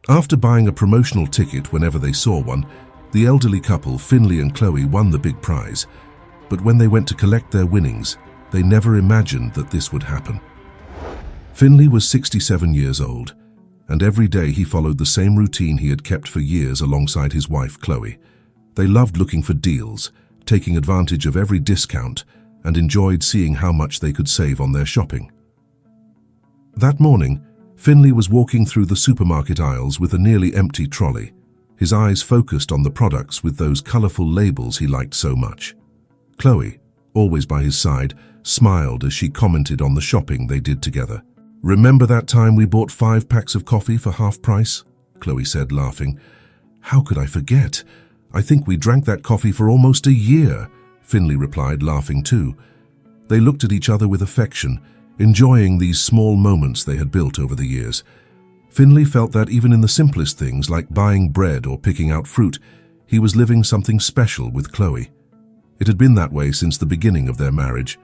After buying a promotional ticket whenever they saw one, the elderly couple, Finley and Chloe, won the big prize. But when they went to collect their winnings, they never imagined that this would happen. Finley was 67 years old, and every day he followed the same routine he had kept for years alongside his wife, Chloe. They loved looking for deals, taking advantage of every discount, and enjoyed seeing how much they could save on their shopping. That morning, Finley was walking through the supermarket aisles with a nearly empty trolley, his eyes focused on the products with those colorful labels he liked so much. Chloe, always by his side, smiled as she commented on the shopping they did together. "Remember that time we bought 5 packs of coffee for half price?" Chloe said, laughing. "How could I forget? I think we drank that coffee for almost a year," Finley replied, laughing too. They looked at each other with affection, enjoying these small moments they had built over the years. Finley felt that even in the simplest things, like buying bread or picking out fruit, he was living something special with Chloe. It had been that way since the beginning of their marriage,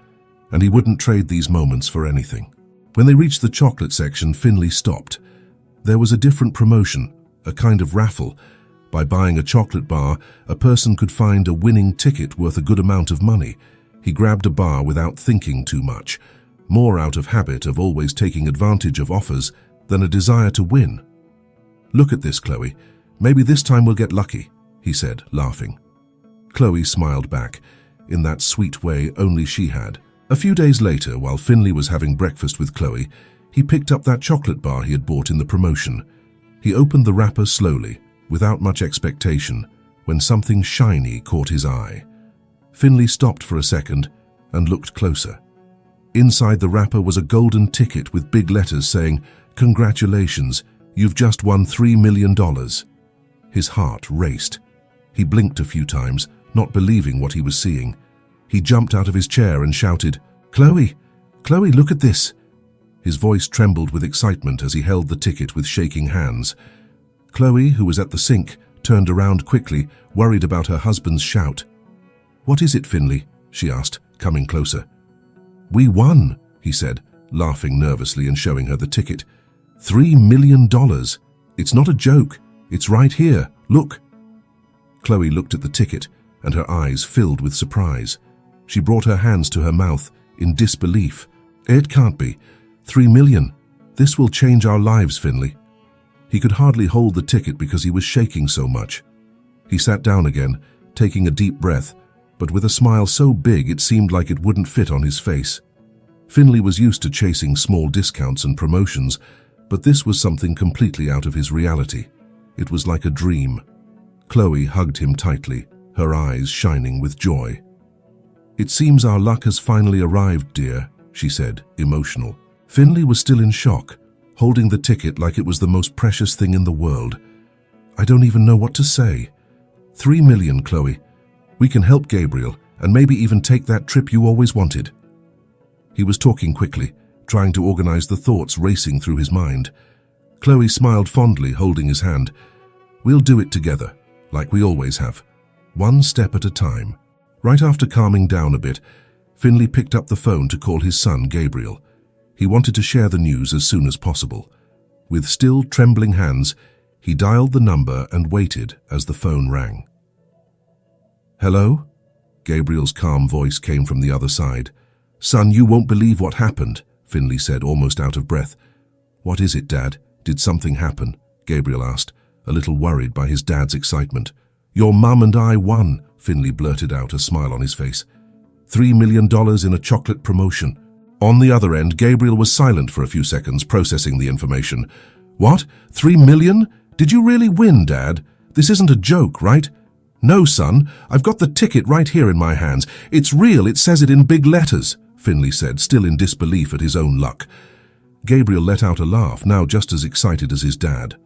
and he wouldn't trade these moments for anything. When they reached the chocolate section, Finley stopped. There was a different promotion, a kind of raffle. By buying a chocolate bar, a person could find a winning ticket worth a good amount of money. He grabbed a bar without thinking too much, more out of habit of always taking advantage of offers than a desire to win. "Look at this, Chloe. Maybe this time we'll get lucky," he said, laughing. Chloe smiled back, in that sweet way only she had. A few days later, while Finley was having breakfast with Chloe, he picked up that chocolate bar he had bought in the promotion. He opened the wrapper slowly, without much expectation, when something shiny caught his eye. Finley stopped for a second and looked closer. Inside the wrapper was a golden ticket with big letters saying, "Congratulations, you've just won $3 million. His heart raced. He blinked a few times, not believing what he was seeing. He jumped out of his chair and shouted, "Chloe! Chloe, look at this!" His voice trembled with excitement as he held the ticket with shaking hands. Chloe, who was at the sink, turned around quickly, worried about her husband's shout. "What is it, Finley?" she asked, coming closer. "We won," he said, laughing nervously and showing her the ticket. $3 million. It's not a joke. It's right here. Look." Chloe looked at the ticket, and her eyes filled with surprise. She brought her hands to her mouth in disbelief. "It can't be. 3 million. This will change our lives, Finley." He could hardly hold the ticket because he was shaking so much. He sat down again, taking a deep breath, but with a smile so big it seemed like it wouldn't fit on his face. Finley was used to chasing small discounts and promotions, but this was something completely out of his reality. It was like a dream. Chloe hugged him tightly, her eyes shining with joy. "It seems our luck has finally arrived, dear," she said, emotional. Finley was still in shock, holding the ticket like it was the most precious thing in the world. "I don't even know what to say. 3 million, Chloe. We can help Gabriel and maybe even take that trip you always wanted." He was talking quickly, trying to organize the thoughts racing through his mind. Chloe smiled fondly, holding his hand. "We'll do it together, like we always have. One step at a time." Right after calming down a bit, Finley picked up the phone to call his son, Gabriel. He wanted to share the news as soon as possible. With still trembling hands, he dialed the number and waited as the phone rang. "Hello?" Gabriel's calm voice came from the other side. "Son, you won't believe what happened," Finley said, almost out of breath. "What is it, Dad? Did something happen?" Gabriel asked, a little worried by his dad's excitement. "Your mum and I won," Finley blurted out, a smile on his face. $3 million in a chocolate promotion. On the other end, Gabriel was silent for a few seconds, processing the information. "What? 3 million? Did you really win, Dad? This isn't a joke, right?" "No, son. I've got the ticket right here in my hands. It's real. It says it in big letters," Finley said, still in disbelief at his own luck. Gabriel let out a laugh, now just as excited as his dad.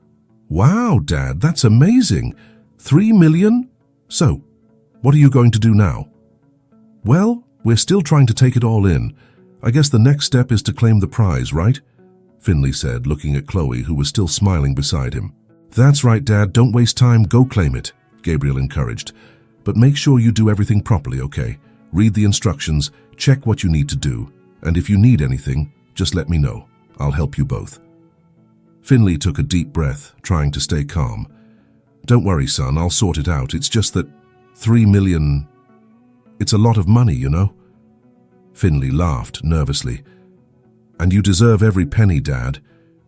"Wow, Dad, that's amazing. 3 million? So, what are you going to do now?" "Well, we're still trying to take it all in. I guess the next step is to claim the prize, right?" Finley said, looking at Chloe, who was still smiling beside him. "That's right, Dad. Don't waste time. Go claim it," Gabriel encouraged. "But make sure you do everything properly, okay? Read the instructions, check what you need to do, and if you need anything, just let me know. I'll help you both." Finley took a deep breath, trying to stay calm. "Don't worry, son, I'll sort it out. It's just that 3 million... It's a lot of money, you know?" Finley laughed nervously. "And you deserve every penny, Dad.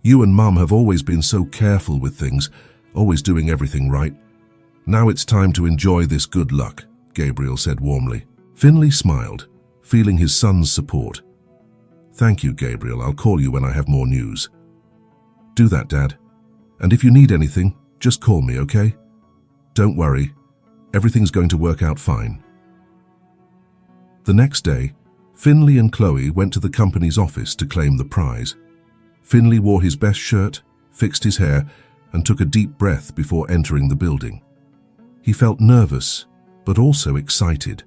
You and Mum have always been so careful with things, always doing everything right. Now it's time to enjoy this good luck," Gabriel said warmly. Finley smiled, feeling his son's support. "Thank you, Gabriel. I'll call you when I have more news." "Do that, Dad. And if you need anything, just call me, okay? Don't worry. Everything's going to work out fine." The next day, Finley and Chloe went to the company's office to claim the prize. Finley wore his best shirt, fixed his hair, and took a deep breath before entering the building. He felt nervous, but also excited.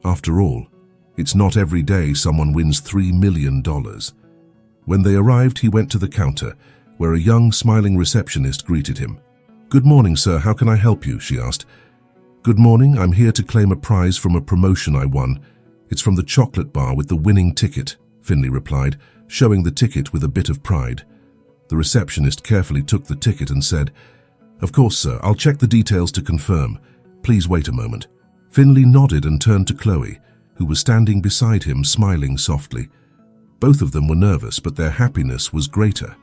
After all, it's not every day someone wins $3 million. When they arrived, he went to the counter, where a young, smiling receptionist greeted him. "Good morning, sir. How can I help you?" she asked. "Good morning. I'm here to claim a prize from a promotion I won. It's from the chocolate bar with the winning ticket," Finley replied, showing the ticket with a bit of pride. The receptionist carefully took the ticket and said, "Of course, sir. I'll check the details to confirm. Please wait a moment." Finley nodded and turned to Chloe, who was standing beside him, smiling softly. Both of them were nervous, but their happiness was greater.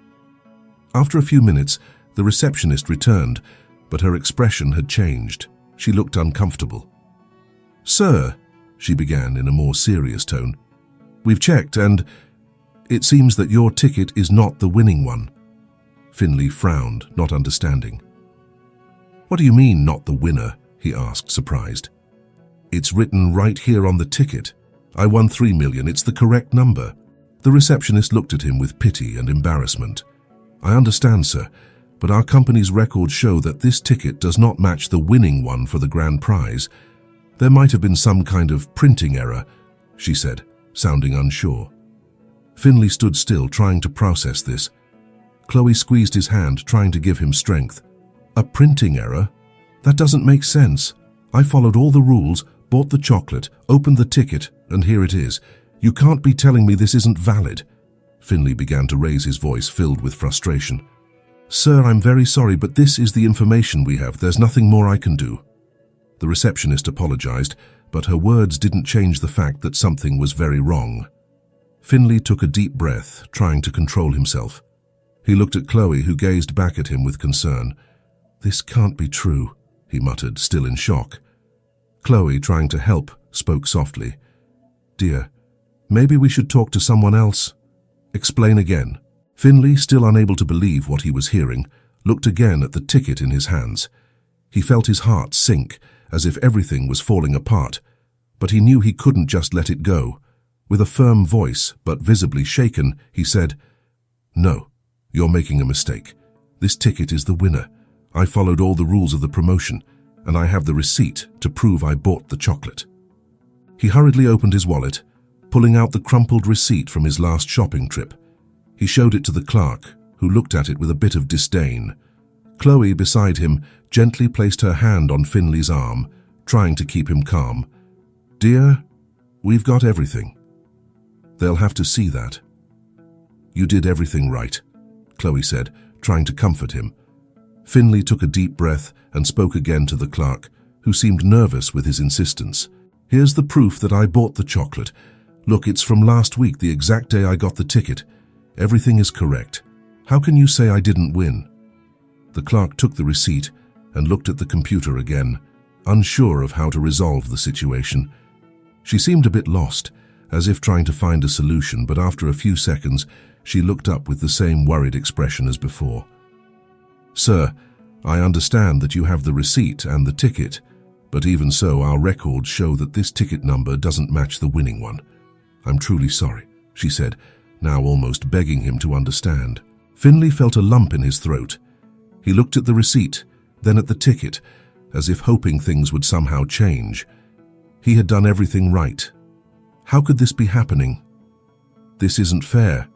After a few minutes, the receptionist returned, but her expression had changed. She looked uncomfortable. "Sir," she began in a more serious tone, "we've checked and it seems that your ticket is not the winning one." Finley frowned, not understanding. "What do you mean, not the winner?" he asked, surprised. "It's written right here on the ticket. I won 3 million. It's the correct number." The receptionist looked at him with pity and embarrassment. "I understand, sir, but our company's records show that this ticket does not match the winning one for the grand prize. There might have been some kind of printing error," she said, sounding unsure. Finley stood still, trying to process this. Chloe squeezed his hand, trying to give him strength. "A printing error? That doesn't make sense. I followed all the rules, bought the chocolate, opened the ticket, and here it is. You can't be telling me this isn't valid." Finley began to raise his voice, filled with frustration. "Sir, I'm very sorry, but this is the information we have. There's nothing more I can do." The receptionist apologized, but her words didn't change the fact that something was very wrong. Finley took a deep breath, trying to control himself. He looked at Chloe, who gazed back at him with concern. "This can't be true," he muttered, still in shock. Chloe, trying to help, spoke softly. "Dear, maybe we should talk to someone else. Explain again." Finley, still unable to believe what he was hearing, looked again at the ticket in his hands. He felt his heart sink, as if everything was falling apart, but he knew he couldn't just let it go. With a firm voice, but visibly shaken, he said, "No, you're making a mistake. This ticket is the winner. I followed all the rules of the promotion, and I have the receipt to prove I bought the chocolate." He hurriedly opened his wallet, pulling out the crumpled receipt from his last shopping trip. He showed it to the clerk, who looked at it with a bit of disdain. Chloe, beside him, gently placed her hand on Finley's arm, trying to keep him calm. "Dear, we've got everything. They'll have to see that." "You did everything right," Chloe said, trying to comfort him. Finley took a deep breath and spoke again to the clerk, who seemed nervous with his insistence. "Here's the proof that I bought the chocolate. Look, it's from last week, the exact day I got the ticket. Everything is correct. How can you say I didn't win?" The clerk took the receipt and looked at the computer again, unsure of how to resolve the situation. She seemed a bit lost, as if trying to find a solution, but after a few seconds, she looked up with the same worried expression as before. "Sir, I understand that you have the receipt and the ticket, but even so, our records show that this ticket number doesn't match the winning one. I'm truly sorry," she said, now almost begging him to understand. Finley felt a lump in his throat. He looked at the receipt, then at the ticket, as if hoping things would somehow change. He had done everything right. How could this be happening? "This isn't fair.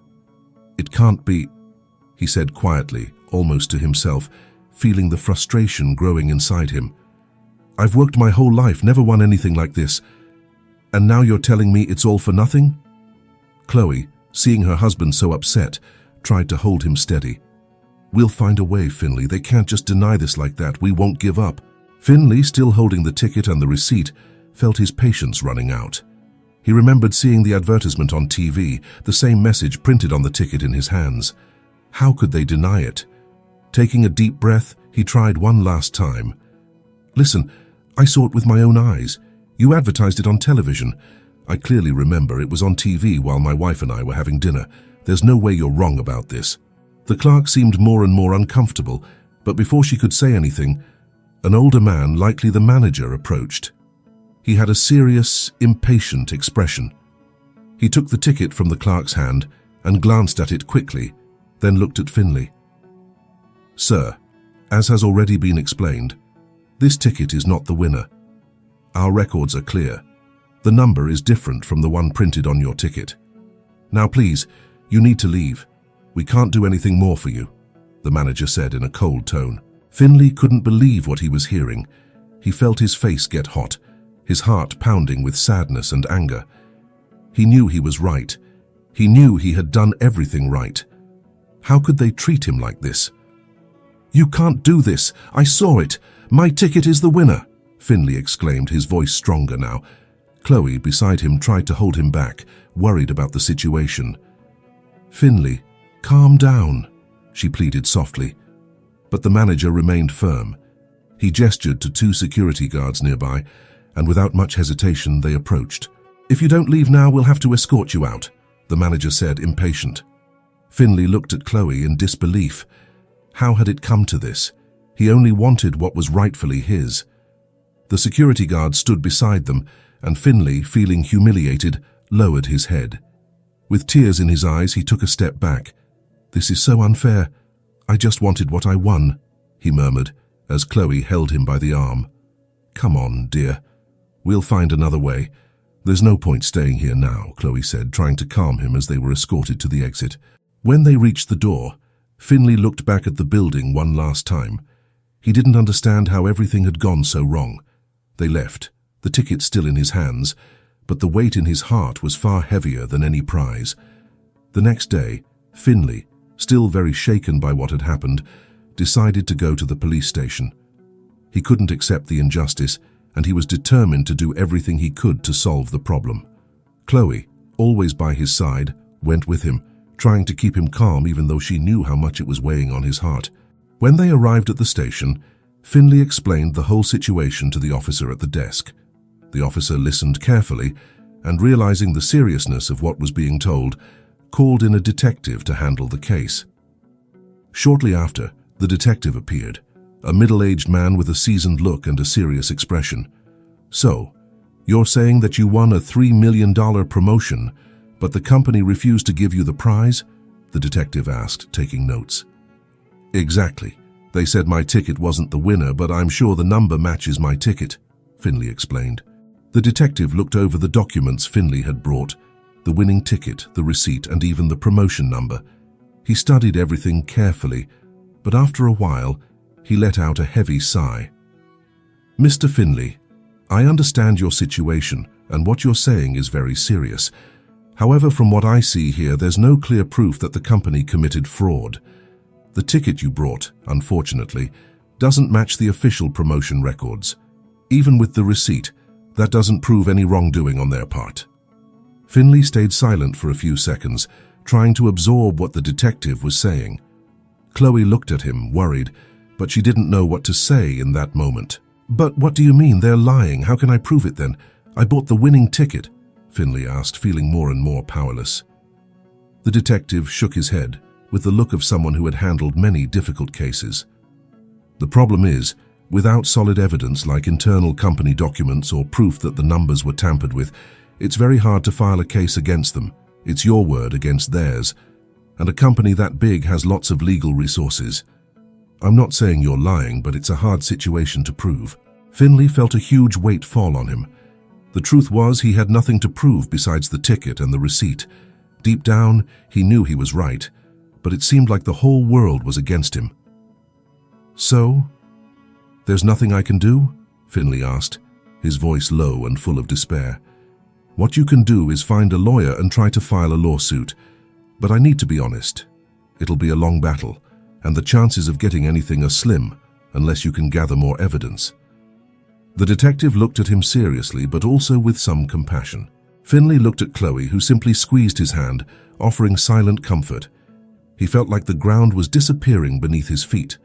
It can't be," he said quietly, almost to himself, feeling the frustration growing inside him. "I've worked my whole life, never won anything like this. And now you're telling me it's all for nothing?" Chloe, seeing her husband so upset, tried to hold him steady. "We'll find a way, Finley. They can't just deny this like that. We won't give up." Finley, still holding the ticket and the receipt, felt his patience running out. He remembered seeing the advertisement on TV, the same message printed on the ticket in his hands. How could they deny it? Taking a deep breath, he tried one last time. "Listen, I saw it with my own eyes. You advertised it on television. I clearly remember it was on TV while my wife and I were having dinner. There's no way you're wrong about this." The clerk seemed more and more uncomfortable, but before she could say anything, an older man, likely the manager, approached. He had a serious, impatient expression. He took the ticket from the clerk's hand and glanced at it quickly, then looked at Finley. "Sir, as has already been explained, this ticket is not the winner. Our records are clear. The number is different from the one printed on your ticket. Now please, you need to leave. We can't do anything more for you," the manager said in a cold tone. Finley couldn't believe what he was hearing. He felt his face get hot, his heart pounding with sadness and anger. He knew he was right. He knew he had done everything right. How could they treat him like this? "You can't do this. I saw it. My ticket is the winner," Finley exclaimed, his voice stronger now. Chloe, beside him, tried to hold him back, worried about the situation. "Finley, calm down," she pleaded softly. But the manager remained firm. He gestured to two security guards nearby, and without much hesitation they approached. "If you don't leave now, we'll have to escort you out," the manager said, impatient. Finley looked at Chloe in disbelief. How had it come to this? He only wanted what was rightfully his. The security guard stood beside them, and Finley, feeling humiliated, lowered his head. With tears in his eyes, he took a step back. "This is so unfair. I just wanted what I won," he murmured, as Chloe held him by the arm. "Come on, dear. We'll find another way. There's no point staying here now," Chloe said, trying to calm him as they were escorted to the exit. When they reached the door, Finley looked back at the building one last time. He didn't understand how everything had gone so wrong. They left, the ticket still in his hands, but the weight in his heart was far heavier than any prize. The next day, Finley, still very shaken by what had happened, decided to go to the police station. He couldn't accept the injustice, and he was determined to do everything he could to solve the problem. Chloe, always by his side, went with him, trying to keep him calm even though she knew how much it was weighing on his heart. When they arrived at the station, Finley explained the whole situation to the officer at the desk. The officer listened carefully and, realizing the seriousness of what was being told, called in a detective to handle the case. Shortly after, the detective appeared, a middle-aged man with a seasoned look and a serious expression. "So, you're saying that you won a $3 million promotion, but the company refused to give you the prize?" the detective asked, taking notes. "Exactly. They said my ticket wasn't the winner, but I'm sure the number matches my ticket," Finley explained. The detective looked over the documents Finley had brought, the winning ticket, the receipt, and even the promotion number. He studied everything carefully, but after a while, he let out a heavy sigh. "Mr. Finley, I understand your situation, and what you're saying is very serious. However, from what I see here, there's no clear proof that the company committed fraud. The ticket you brought, unfortunately, doesn't match the official promotion records. Even with the receipt, that doesn't prove any wrongdoing on their part." Finley stayed silent for a few seconds, trying to absorb what the detective was saying. Chloe looked at him, worried, but she didn't know what to say in that moment. "But what do you mean? They're lying. How can I prove it then? I bought the winning ticket," Finley asked, feeling more and more powerless. The detective shook his head, with the look of someone who had handled many difficult cases. "The problem is, without solid evidence like internal company documents or proof that the numbers were tampered with, it's very hard to file a case against them. It's your word against theirs, and a company that big has lots of legal resources. I'm not saying you're lying, but it's a hard situation to prove." Finley felt a huge weight fall on him. The truth was, he had nothing to prove besides the ticket and the receipt. Deep down, he knew he was right, but it seemed like the whole world was against him. "So, there's nothing I can do?" Finley asked, his voice low and full of despair. "What you can do is find a lawyer and try to file a lawsuit. But I need to be honest. It'll be a long battle. and the chances of getting anything are slim unless you can gather more evidence. The detective looked at him seriously, but also with some compassion. Finley looked at Chloe, who simply squeezed his hand, offering silent comfort. He felt like the ground was disappearing beneath his feet.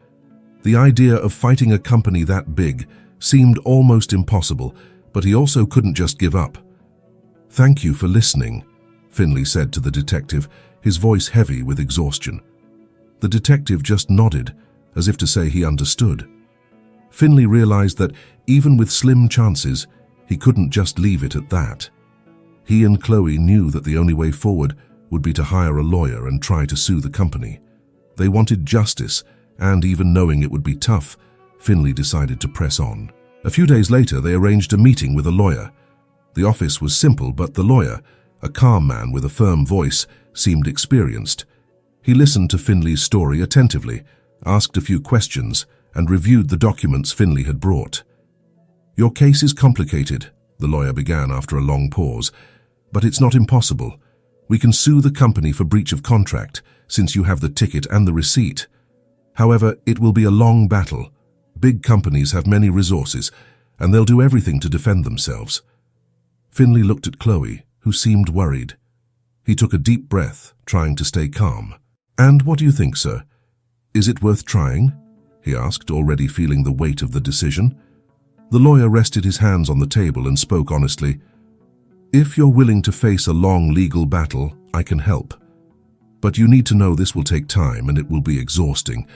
The idea of fighting a company that big seemed almost impossible, but he also couldn't just give up. "Thank you for listening," Finley said to the detective, his voice heavy with exhaustion. The detective just nodded, as if to say he understood. Finley realized that even with slim chances, he couldn't just leave it at that. He and Chloe knew that the only way forward would be to hire a lawyer and try to sue the company. They wanted justice, and even knowing it would be tough, Finley decided to press on. A few days later, they arranged a meeting with a lawyer. The office was simple, but the lawyer, a calm man with a firm voice, seemed experienced. He listened to Finley's story attentively, asked a few questions, and reviewed the documents Finley had brought. "Your case is complicated," the lawyer began after a long pause, "but it's not impossible. We can sue the company for breach of contract, since you have the ticket and the receipt. However, it will be a long battle. Big companies have many resources, and they'll do everything to defend themselves." Finley looked at Chloe, who seemed worried. He took a deep breath, trying to stay calm. "And what do you think, sir? Is it worth trying?" he asked, already feeling the weight of the decision. The lawyer rested his hands on the table and spoke honestly. "If you're willing to face a long legal battle, I can help. But you need to know this will take time and it will be exhausting,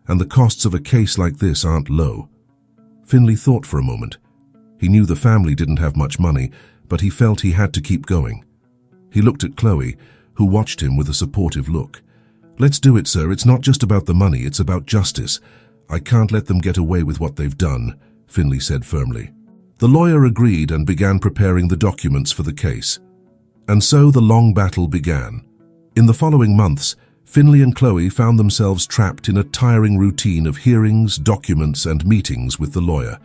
and the costs of a case like this aren't low." Finley thought for a moment. He knew the family didn't have much money, but he felt he had to keep going. He looked at Chloe, who watched him with a supportive look. "Let's do it, sir. It's not just about the money, it's about justice. I can't let them get away with what they've done," Finley said firmly. The lawyer agreed and began preparing the documents for the case. And so the long battle began. In the following months, Finley and Chloe found themselves trapped in a tiring routine of hearings, documents, and meetings with the lawyer.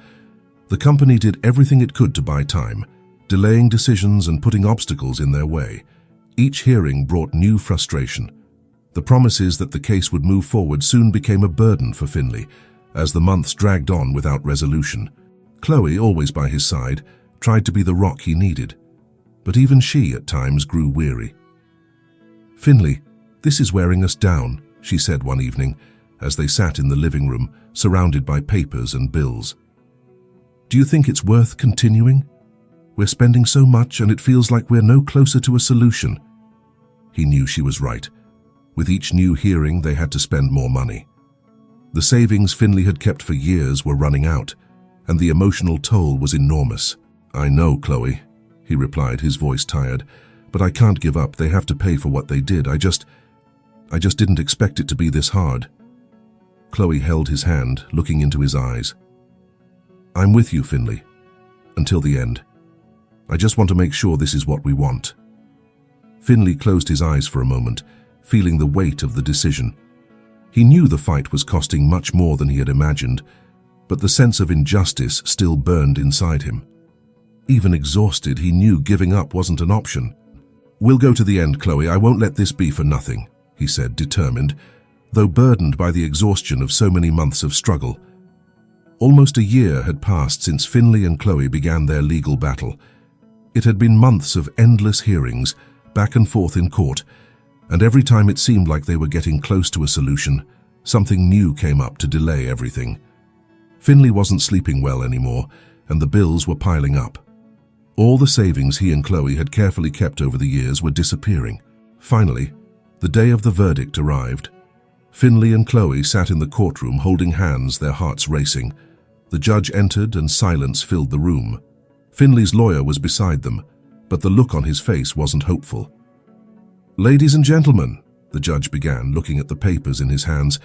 The company did everything it could to buy time, delaying decisions and putting obstacles in their way. Each hearing brought new frustration. The promises that the case would move forward soon became a burden for Finley, as the months dragged on without resolution. Chloe, always by his side, tried to be the rock he needed, but even she at times grew weary. "Finley, this is wearing us down," she said one evening, as they sat in the living room, surrounded by papers and bills. "Do you think it's worth continuing? We're spending so much and it feels like we're no closer to a solution." He knew she was right. With each new hearing, they had to spend more money. The savings Finley had kept for years were running out, and the emotional toll was enormous. "I know, Chloe," he replied, his voice tired, "but I can't give up. They have to pay for what they did. I just didn't expect it to be this hard." Chloe held his hand, looking into his eyes. "I'm with you, Finley, until the end. I just want to make sure this is what we want." Finley closed his eyes for a moment, feeling the weight of the decision. He knew the fight was costing much more than he had imagined, but the sense of injustice still burned inside him. Even exhausted, he knew giving up wasn't an option. "We'll go to the end, Chloe. I won't let this be for nothing," he said, determined, though burdened by the exhaustion of so many months of struggle. Almost a year had passed since Finley and Chloe began their legal battle. It had been months of endless hearings, back and forth in court, and every time it seemed like they were getting close to a solution, something new came up to delay everything. Finley wasn't sleeping well anymore, and the bills were piling up. All the savings he and Chloe had carefully kept over the years were disappearing. Finally, the day of the verdict arrived. Finley and Chloe sat in the courtroom holding hands, their hearts racing. The judge entered and silence filled the room. Finley's lawyer was beside them, but the look on his face wasn't hopeful. "Ladies and gentlemen," the judge began, looking at the papers in his hands,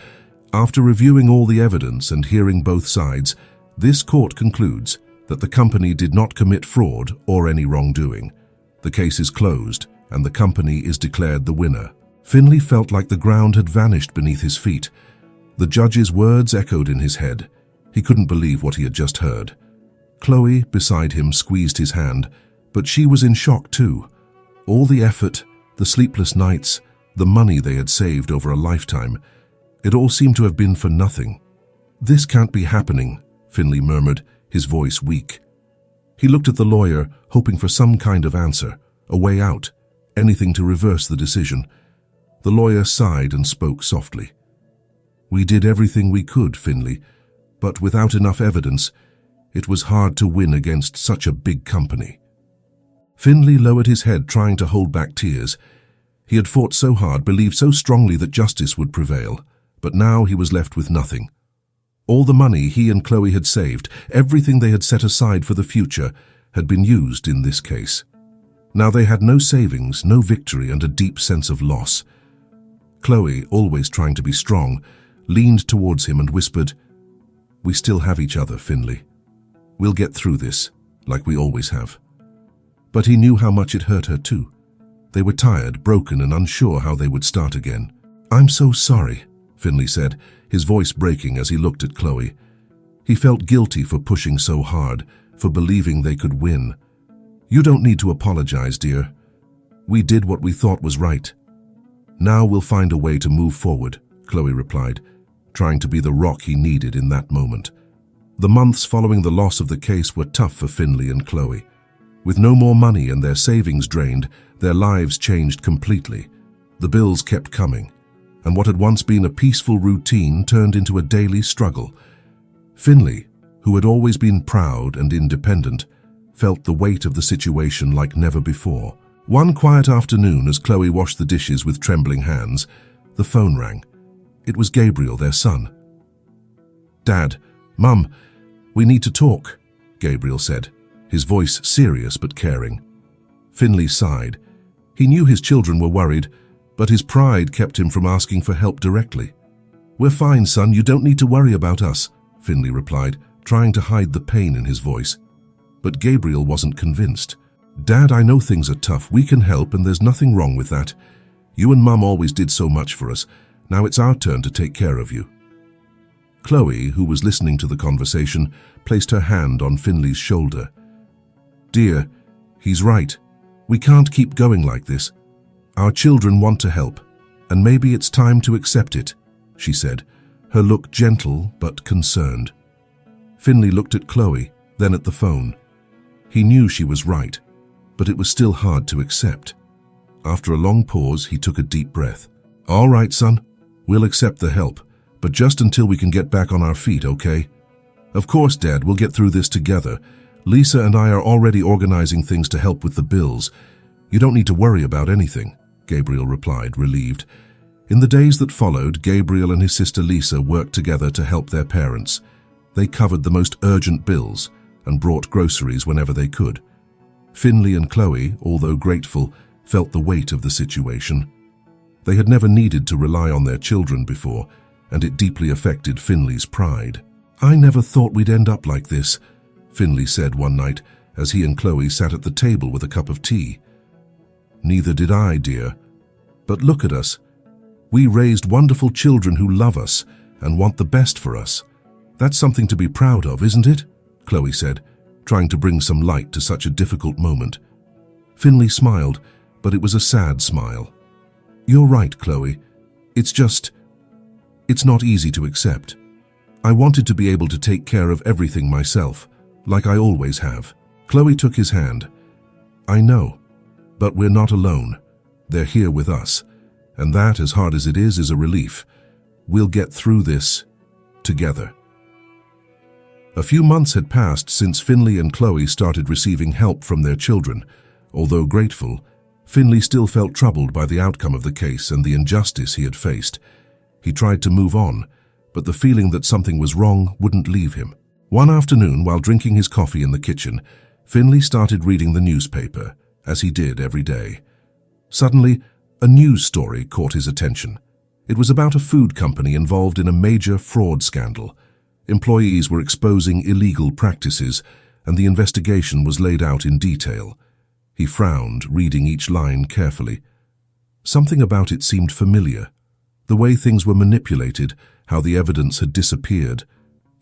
"after reviewing all the evidence and hearing both sides, this court concludes that the company did not commit fraud or any wrongdoing. The case is closed, and the company is declared the winner." Finley felt like the ground had vanished beneath his feet. The judge's words echoed in his head. He couldn't believe what he had just heard. Chloe, beside him, squeezed his hand, but she was in shock too. All the effort, the sleepless nights, the money they had saved over a lifetime, It all seemed to have been for nothing. "This can't be happening," Finley murmured, his voice weak. He looked at the lawyer, hoping for some kind of answer, a way out, anything to reverse the decision. The lawyer sighed and spoke softly. "We did everything we could, Finley, but without enough evidence, it was hard to win against such a big company." Finley lowered his head, trying to hold back tears. He had fought so hard, believed so strongly that justice would prevail, but now he was left with nothing. All the money he and Chloe had saved, everything they had set aside for the future, had been used in this case. Now they had no savings, no victory, and a deep sense of loss. Chloe, always trying to be strong, leaned towards him and whispered, "We still have each other, Finley. We'll get through this, like we always have." But he knew how much it hurt her too. They were tired, broken, and unsure how they would start again. "I'm so sorry," Finley said, his voice breaking as he looked at Chloe. He felt guilty for pushing so hard, for believing they could win. "You don't need to apologize, dear. We did what we thought was right. Now we'll find a way to move forward," Chloe replied, trying to be the rock he needed in that moment. The months following the loss of the case were tough for Finley and Chloe. With no more money and their savings drained, their lives changed completely. The bills kept coming, and what had once been a peaceful routine turned into a daily struggle. Finley, who had always been proud and independent, felt the weight of the situation like never before. One quiet afternoon, as Chloe washed the dishes with trembling hands, the phone rang. It was Gabriel, their son. "Dad, Mum, we need to talk," Gabriel said, his voice serious but caring. Finley sighed. He knew his children were worried, but his pride kept him from asking for help directly. "We're fine, son, you don't need to worry about us," Finley replied, trying to hide the pain in his voice. But Gabriel wasn't convinced. "Dad, I know things are tough. We can help, and there's nothing wrong with that. You and Mum always did so much for us. Now it's our turn to take care of you." Chloe, who was listening to the conversation, placed her hand on Finley's shoulder. "Dear, he's right. We can't keep going like this. Our children want to help, and maybe it's time to accept it," she said, her look gentle but concerned. Finley looked at Chloe, then at the phone. He knew she was right, but it was still hard to accept. After a long pause, he took a deep breath. "All right, son, we'll accept the help, but just until we can get back on our feet, okay? Of course, Dad, we'll get through this together. Lisa and I are already organizing things to help with the bills. You don't need to worry about anything," Gabriel replied, relieved. In the days that followed, Gabriel and his sister Lisa worked together to help their parents. They covered the most urgent bills and brought groceries whenever they could. Finley and Chloe, although grateful, felt the weight of the situation. They had never needed to rely on their children before, and it deeply affected Finley's pride. "I never thought we'd end up like this," Finley said one night as he and Chloe sat at the table with a cup of tea. "Neither did I, dear. But look at us. We raised wonderful children who love us and want the best for us. That's something to be proud of, isn't it?" Chloe said, trying to bring some light to such a difficult moment. Finley smiled, but it was a sad smile. "You're right, Chloe. It's not easy to accept. I wanted to be able to take care of everything myself, like I always have." Chloe took his hand. "I know, but we're not alone. They're here with us, and that, as hard as it is a relief. We'll get through this together." A few months had passed since Finley and Chloe started receiving help from their children. Although grateful, Finley still felt troubled by the outcome of the case and the injustice he had faced. He tried to move on, but the feeling that something was wrong wouldn't leave him. One afternoon, while drinking his coffee in the kitchen, Finley started reading the newspaper, as he did every day. Suddenly, a news story caught his attention. It was about a food company involved in a major fraud scandal. Employees were exposing illegal practices, and the investigation was laid out in detail. He frowned, reading each line carefully. Something about it seemed familiar. The way things were manipulated, how the evidence had disappeared.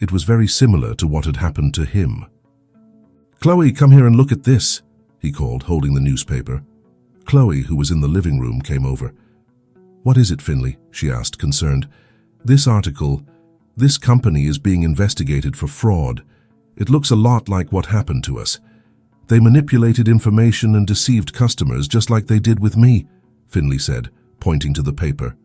It was very similar to what had happened to him. "Chloe, come here and look at this," he called, holding the newspaper. Chloe, who was in the living room, came over. "What is it, Finley?" she asked, concerned. This article, "This company is being investigated for fraud. It looks a lot like what happened to us. They manipulated information and deceived customers just like they did with me," Finley said, pointing to the paper.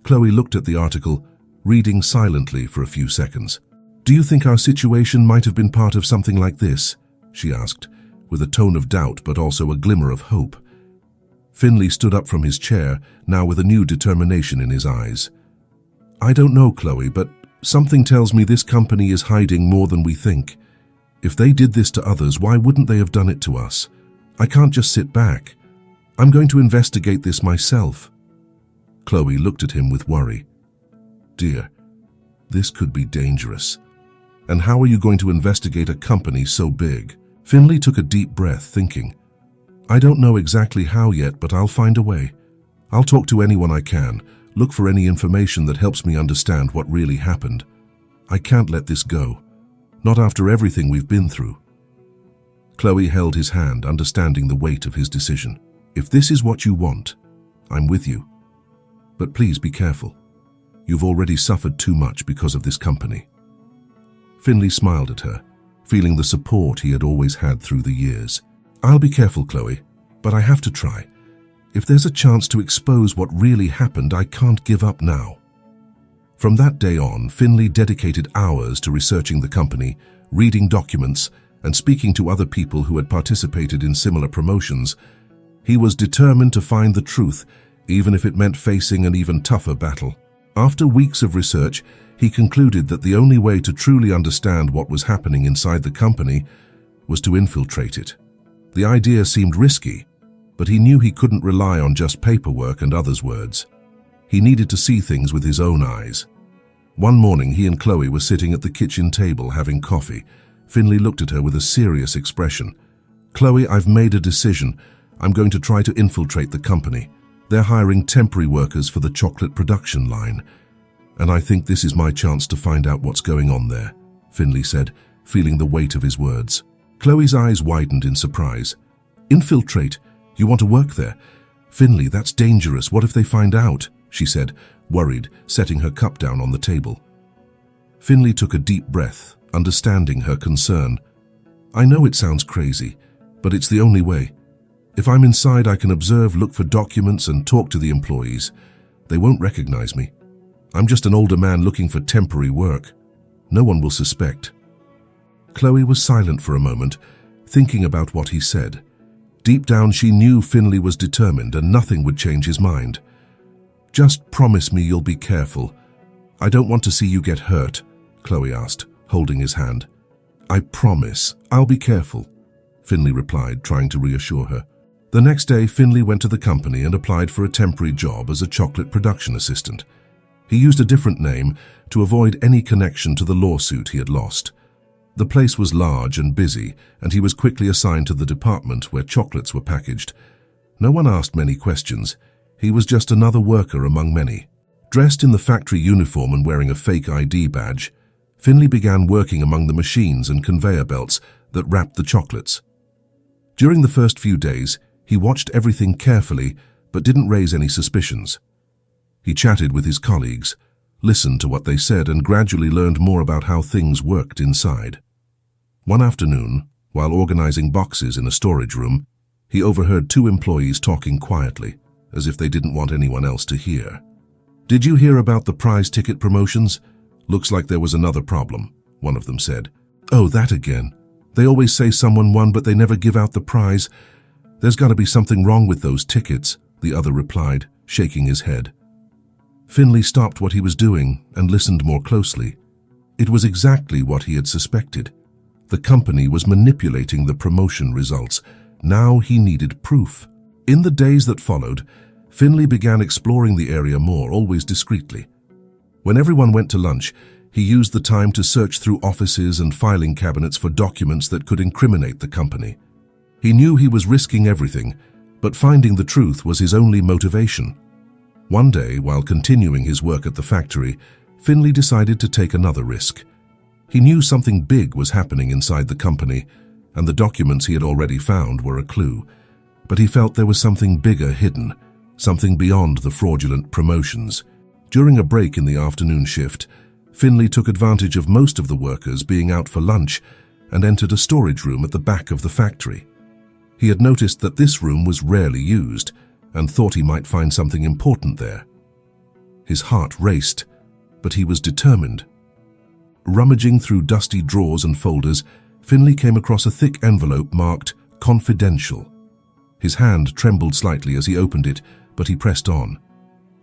Chloe looked at the article, reading silently for a few seconds. "Do you think our situation might have been part of something like this?" she asked, with a tone of doubt but also a glimmer of hope. Finley stood up from his chair, now with a new determination in his eyes. "I don't know, Chloe, but something tells me this company is hiding more than we think. If they did this to others, why wouldn't they have done it to us? I can't just sit back. I'm going to investigate this myself." Chloe looked at him with worry. "Dear, this could be dangerous. And how are you going to investigate a company so big?" Finley took a deep breath, thinking, "I don't know exactly how yet, but I'll find a way. I'll talk to anyone I can, look for any information that helps me understand what really happened. I can't let this go. Not after everything we've been through." Chloe held his hand, understanding the weight of his decision. "If this is what you want, I'm with you. But please be careful. You've already suffered too much because of this company." Finley smiled at her, feeling the support he had always had through the years. "I'll be careful, Chloe, but I have to try. If there's a chance to expose what really happened, I can't give up now." From that day on, Finley dedicated hours to researching the company, reading documents, and speaking to other people who had participated in similar promotions. He was determined to find the truth, even if it meant facing an even tougher battle. After weeks of research, he concluded that the only way to truly understand what was happening inside the company was to infiltrate it. The idea seemed risky, but he knew he couldn't rely on just paperwork and others' words. He needed to see things with his own eyes. One morning, he and Chloe were sitting at the kitchen table having coffee. Finley looked at her with a serious expression. "Chloe, I've made a decision. I'm going to try to infiltrate the company. They're hiring temporary workers for the chocolate production line. And I think this is my chance to find out what's going on there," Finley said, feeling the weight of his words. Chloe's eyes widened in surprise. "Infiltrate? You want to work there? Finley, that's dangerous. What if they find out?" she said, worried, setting her cup down on the table. Finley took a deep breath, understanding her concern. "I know it sounds crazy, but it's the only way. If I'm inside, I can observe, look for documents, and talk to the employees. They won't recognize me. I'm just an older man looking for temporary work. No one will suspect." Chloe was silent for a moment, thinking about what he said. Deep down, she knew Finley was determined and nothing would change his mind. "Just promise me you'll be careful. I don't want to see you get hurt," Chloe asked, holding his hand. "I promise. I'll be careful," Finley replied, trying to reassure her. The next day, Finley went to the company and applied for a temporary job as a chocolate production assistant. He used a different name to avoid any connection to the lawsuit he had lost. The place was large and busy, and he was quickly assigned to the department where chocolates were packaged. No one asked many questions. He was just another worker among many. Dressed in the factory uniform and wearing a fake ID badge, Finley began working among the machines and conveyor belts that wrapped the chocolates. During the first few days, he watched everything carefully but didn't raise any suspicions. He chatted with his colleagues, listened to what they said, and gradually learned more about how things worked inside. One afternoon, while organizing boxes in a storage room, he overheard two employees talking quietly, as if they didn't want anyone else to hear. "Did you hear about the prize ticket promotions? Looks like there was another problem," one of them said. "Oh, that again. They always say someone won, but they never give out the prize. There's got to be something wrong with those tickets," the other replied, shaking his head. Finley stopped what he was doing and listened more closely. It was exactly what he had suspected. The company was manipulating the promotion results. Now he needed proof. In the days that followed, Finley began exploring the area more, always discreetly. When everyone went to lunch, he used the time to search through offices and filing cabinets for documents that could incriminate the company. He knew he was risking everything, but finding the truth was his only motivation. One day, while continuing his work at the factory, Finley decided to take another risk. He knew something big was happening inside the company, and the documents he had already found were a clue. But he felt there was something bigger hidden, something beyond the fraudulent promotions. During a break in the afternoon shift, Finley took advantage of most of the workers being out for lunch and entered a storage room at the back of the factory. He had noticed that this room was rarely used and thought he might find something important there. His heart raced, but he was determined. Rummaging through dusty drawers and folders, Finley came across a thick envelope marked "Confidential." His hand trembled slightly as he opened it, but he pressed on.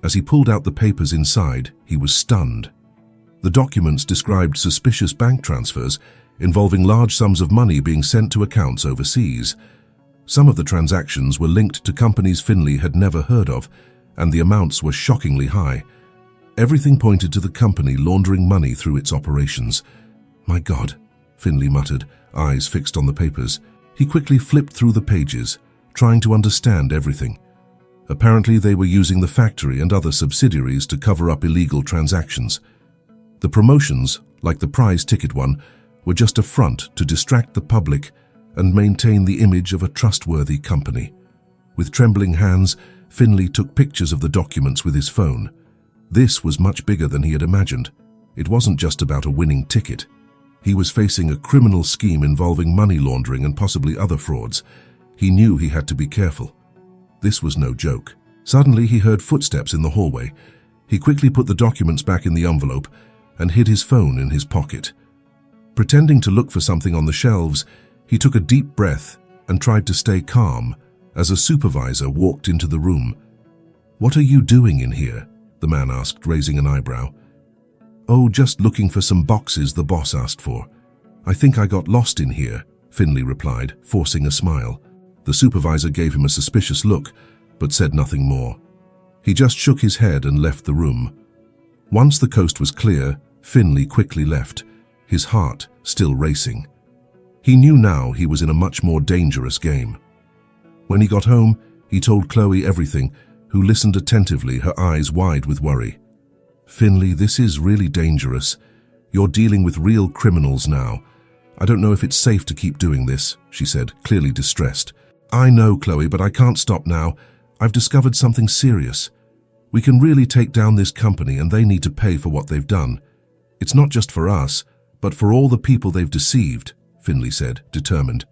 As he pulled out the papers inside, he was stunned. The documents described suspicious bank transfers involving large sums of money being sent to accounts overseas. Some of the transactions were linked to companies Finley had never heard of, and the amounts were shockingly high. Everything pointed to the company laundering money through its operations. "My God," Finley muttered, eyes fixed on the papers. He quickly flipped through the pages, trying to understand everything. Apparently they were using the factory and other subsidiaries to cover up illegal transactions. The promotions, like the prize ticket one, were just a front to distract the public and maintain the image of a trustworthy company. With trembling hands, Finley took pictures of the documents with his phone. This was much bigger than he had imagined. It wasn't just about a winning ticket. He was facing a criminal scheme involving money laundering and possibly other frauds. He knew he had to be careful. This was no joke. Suddenly he heard footsteps in the hallway. He quickly put the documents back in the envelope and hid his phone in his pocket. Pretending to look for something on the shelves, he took a deep breath and tried to stay calm as a supervisor walked into the room. "What are you doing in here?" the man asked, raising an eyebrow. "Oh, just looking for some boxes the boss asked for. I think I got lost in here," Finley replied, forcing a smile. The supervisor gave him a suspicious look, but said nothing more. He just shook his head and left the room. Once the coast was clear, Finley quickly left, his heart still racing. He knew now he was in a much more dangerous game. When he got home, he told Chloe everything, who listened attentively, her eyes wide with worry. "Finley, this is really dangerous. You're dealing with real criminals now. I don't know if it's safe to keep doing this," she said, clearly distressed. "I know, Chloe, but I can't stop now. I've discovered something serious. We can really take down this company and they need to pay for what they've done. It's not just for us, but for all the people they've deceived," Finley said, determined.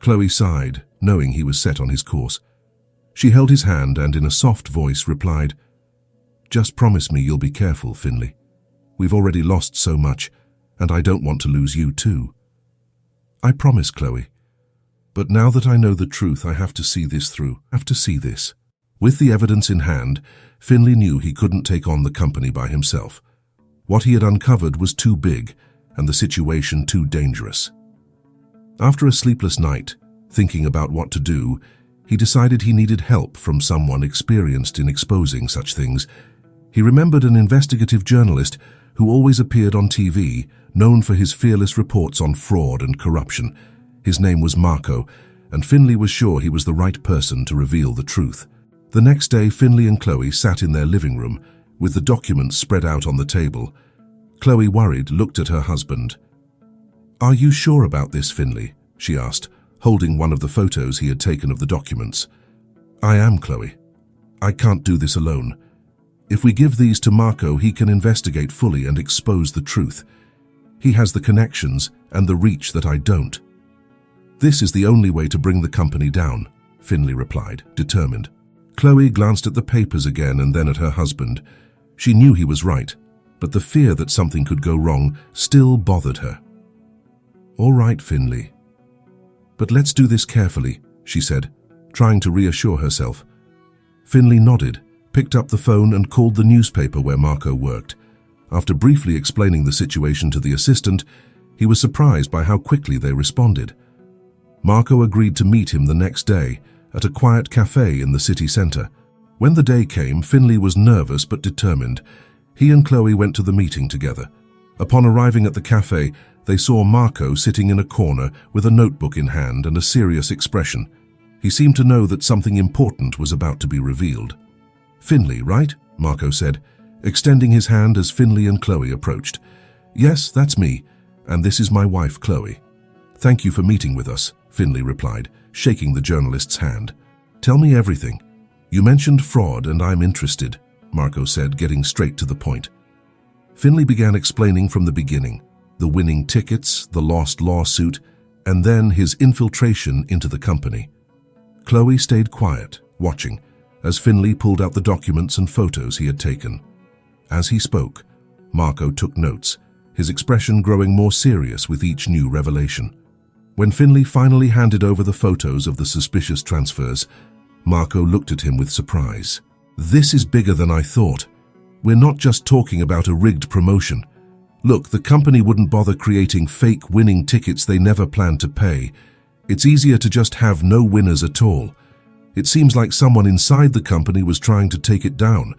Chloe sighed, knowing he was set on his course. She held his hand and in a soft voice replied, "Just promise me you'll be careful, Finley. We've already lost so much, and I don't want to lose you too." "I promise, Chloe. But now that I know the truth, I have to see this through. I have to see this." With the evidence in hand, Finley knew he couldn't take on the company by himself. What he had uncovered was too big, and the situation too dangerous. After a sleepless night, thinking about what to do, he decided he needed help from someone experienced in exposing such things. He remembered an investigative journalist who always appeared on TV, known for his fearless reports on fraud and corruption. His name was Marco, and Finley was sure he was the right person to reveal the truth. The next day, Finley and Chloe sat in their living room, with the documents spread out on the table. Chloe, worried, looked at her husband. "Are you sure about this, Finley?" she asked, holding one of the photos he had taken of the documents. "I am, Chloe. I can't do this alone. If we give these to Marco, he can investigate fully and expose the truth. He has the connections and the reach that I don't." "This is the only way to bring the company down," Finley replied, determined. Chloe glanced at the papers again and then at her husband. She knew he was right, but the fear that something could go wrong still bothered her. "All right, Finley. But let's do this carefully," she said, trying to reassure herself. Finley nodded, picked up the phone and called the newspaper where Marco worked. After briefly explaining the situation to the assistant, he was surprised by how quickly they responded. Marco agreed to meet him the next day at a quiet cafe in the city center. When the day came, Finley was nervous but determined. He and Chloe went to the meeting together. Upon arriving at the cafe, they saw Marco sitting in a corner with a notebook in hand and a serious expression. He seemed to know that something important was about to be revealed. "Finley, right?" Marco said, extending his hand as Finley and Chloe approached. "Yes, that's me, and this is my wife, Chloe." "Thank you for meeting with us," Finley replied, shaking the journalist's hand. "Tell me everything. You mentioned fraud and I'm interested." Marco said, getting straight to the point. Finley began explaining from the beginning, the winning tickets, the lost lawsuit, and then his infiltration into the company. Chloe stayed quiet, watching, as Finley pulled out the documents and photos he had taken. As he spoke, Marco took notes, his expression growing more serious with each new revelation. When Finley finally handed over the photos of the suspicious transfers, Marco looked at him with surprise. "This is bigger than I thought. We're not just talking about a rigged promotion. Look, the company wouldn't bother creating fake winning tickets they never planned to pay. It's easier to just have no winners at all. It seems like someone inside the company was trying to take it down.